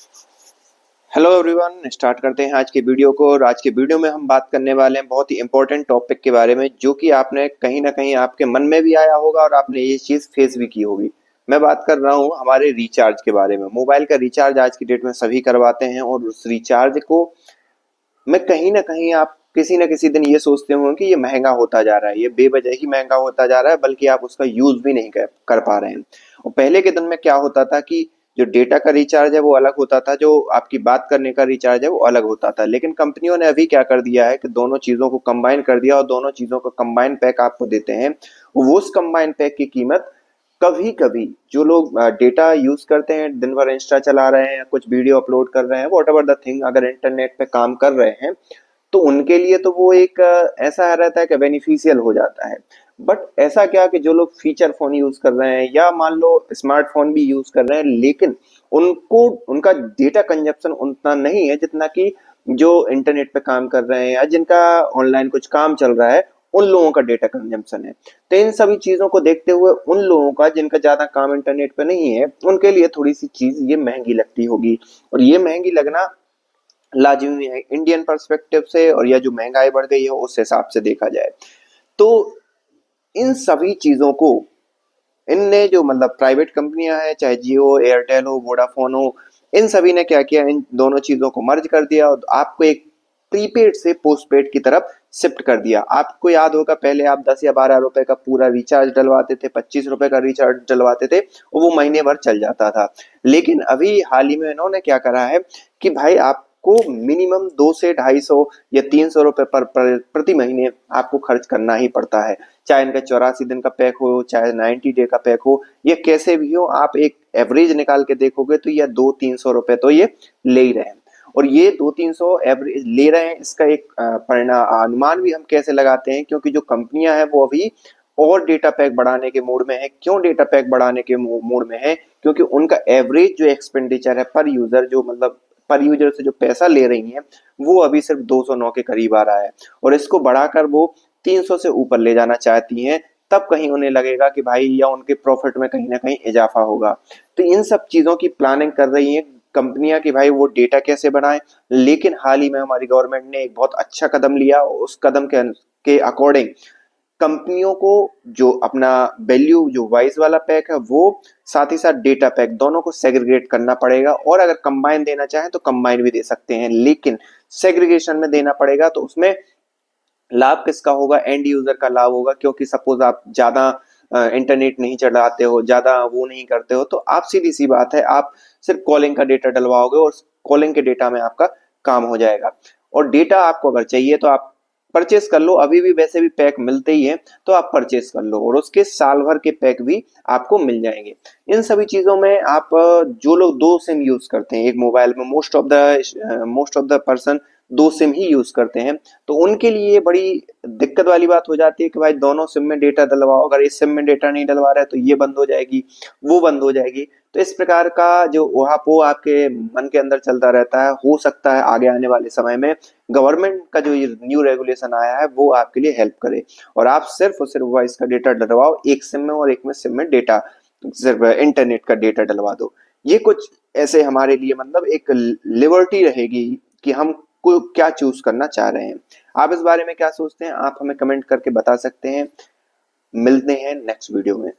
Hello everyone, start करते हैं आज की वीडियो को। और आज की वीडियो में हम बात करने वाले हैं बहुत ही इंपॉर्टेंट टॉपिक के बारे में, जो कि आपने कहीं ना कहीं आपके मन में भी आया होगा और आपने ये चीज़ फेस भी की होगी। मैं बात कर रहा हूँ हमारे रिचार्ज के बारे में। मोबाइल का रिचार्ज आज की डेट में सभी करवाते हैं, और उस रिचार्ज को मैं कहीं ना कहीं आप किसी न किसी दिन ये सोचते होंगे कि ये महंगा होता जा रहा है, ये बेवजह ही महंगा होता जा रहा है, बल्कि आप उसका यूज भी नहीं कर पा रहे हैं। और पहले के दिन में क्या होता था कि जो डेटा का रिचार्ज है वो अलग होता था, जो आपकी बात करने का रिचार्ज है वो अलग होता था। लेकिन कंपनियों ने अभी क्या कर दिया है कि दोनों चीजों को कंबाइन कर दिया, और दोनों चीजों का कंबाइन पैक आपको देते हैं। वो उस कंबाइन पैक की कीमत कभी कभी जो लोग डेटा यूज करते हैं, दिन भर इंस्टा चला रहे हैं, कुछ वीडियो अपलोड कर रहे हैं, वॉट एवर द थिंग, अगर इंटरनेट पे काम कर रहे हैं, तो उनके लिए तो वो एक ऐसा रहता है कि बेनिफिशियल हो जाता है। बट ऐसा क्या कि जो लोग फीचर फोन यूज कर रहे हैं या मान लो स्मार्टफोन भी यूज कर रहे हैं, लेकिन उनको उनका डेटा कंजप्शन उतना नहीं है जितना कि जो इंटरनेट पे काम कर रहे हैं या जिनका ऑनलाइन कुछ काम चल रहा है, उन लोगों का डेटा कंजम्पशन है। तो इन सभी चीजों को देखते हुए उन लोगों का जिनका ज्यादा काम इंटरनेट पे नहीं है, उनके लिए थोड़ी सी चीज ये महंगी लगती होगी। और ये महंगी लगना लाजिमी है इंडियन पर्सपेक्टिव से, और या जो महंगाई बढ़ गई है उस हिसाब से देखा जाए तो इन सभी चीजों को इनने जो मतलब प्राइवेट कंपनियां हैं, चाहे जियो, एयरटेल हो, वोडाफोन हो, इन सभी ने क्या किया, इन दोनों चीजों को मर्ज कर दिया और आपको एक प्रीपेड से पोस्टपेड की तरफ शिफ्ट कर दिया। आपको याद होगा पहले आप 10 या 12 रुपए का पूरा रिचार्ज डलवाते थे, 25 रुपए का रिचार्ज डलवाते थे, और वो महीने भर चल जाता था। लेकिन अभी हाल ही में इन्होंने क्या करा है कि भाई आपको मिनिमम 200 से 250 या 300 रुपए प्रति महीने आपको खर्च करना ही पड़ता है। चाहे इनका 84 दिन का पैक हो, चाहे 90 डे का पैक हो, या कैसे भी हो, आप एक एवरेज निकाल के देखोगे तो ये 200-300 रुपए तो ये ले ही रहे हैं। और ये 200-300 एवरेज ले रहे हैं, इसका एक परिणाम अनुमान भी हम कैसे लगाते हैं, क्योंकि जो कंपनियां हैं वो अभी और डेटा पैक बढ़ाने के मूड में है। क्यों डेटा पैक बढ़ाने के मूड में है? क्योंकि उनका एवरेज जो एक्सपेंडिचर है पर यूजर, जो मतलब पर यूजर से जो पैसा ले रही है, वो अभी सिर्फ 209 के करीब आ रहा है। और इसको बढ़ाकर वो 300 से ऊपर ले जाना चाहती हैं, तब कहीं उन्हें लगेगा कि भाई या उनके प्रॉफिट में कहीं ना कहीं इजाफा होगा। तो इन सब चीजों की प्लानिंग कर रही है कंपनियां कि भाई वो डेटा कैसे बनाएं। लेकिन हाल ही में हमारी गवर्नमेंट ने एक बहुत अच्छा कदम लिया। उस कदम के अकॉर्डिंग कंपनियों को जो अपना वैल्यू जो वॉइस वाला पैक है, वो साथ ही साथ डेटा पैक, दोनों को सेग्रीगेट करना पड़ेगा। और अगर कंबाइन देना चाहें तो कंबाइन भी दे सकते हैं, लेकिन सेग्रीगेशन में देना पड़ेगा। तो उसमें लाभ किसका होगा? एंड यूजर का लाभ होगा, क्योंकि सपोज आप ज्यादा इंटरनेट नहीं चलाते हो, ज्यादा वो नहीं करते हो, तो आप सीधी सी बात है आप सिर्फ कॉलिंग का डेटा डलवाओगे और कॉलिंग के डेटा में आपका काम हो जाएगा। और डेटा आपको अगर चाहिए तो आप परचेस कर लो, अभी भी वैसे भी पैक मिलते ही है, तो आप परचेस कर लो और उसके साल भर के पैक भी आपको मिल जाएंगे। इन सभी चीजों में आप जो लोग दो सिम यूज करते हैं एक मोबाइल में, मोस्ट ऑफ द पर्सन दो सिम ही यूज करते हैं, तो उनके लिए बड़ी दिक्कत वाली बात हो जाती है कि भाई दोनों सिम में डेटा डलवाओ, अगर इस सिम में डेटा नहीं डलवा रहा है तो ये बंद हो जाएगी, वो बंद हो जाएगी। तो इस प्रकार का जो ऊहापोह आपके मन के अंदर चलता रहता है, हो सकता है आगे आने वाले समय में गवर्नमेंट का जो ये न्यू रेगुलेशन आया है वो आपके लिए हेल्प करे, और आप सिर्फ और सिर्फ वॉइस का डेटा डलवाओ एक सिम में, और एक में सिम में डेटा सिर्फ इंटरनेट का डेटा डलवा दो। ये कुछ ऐसे हमारे लिए मतलब एक लिबर्टी रहेगी कि हम को क्या चूज करना चाह रहे हैं। आप इस बारे में क्या सोचते हैं? आप हमें कमेंट करके बता सकते हैं। मिलते हैं नेक्स्ट वीडियो में।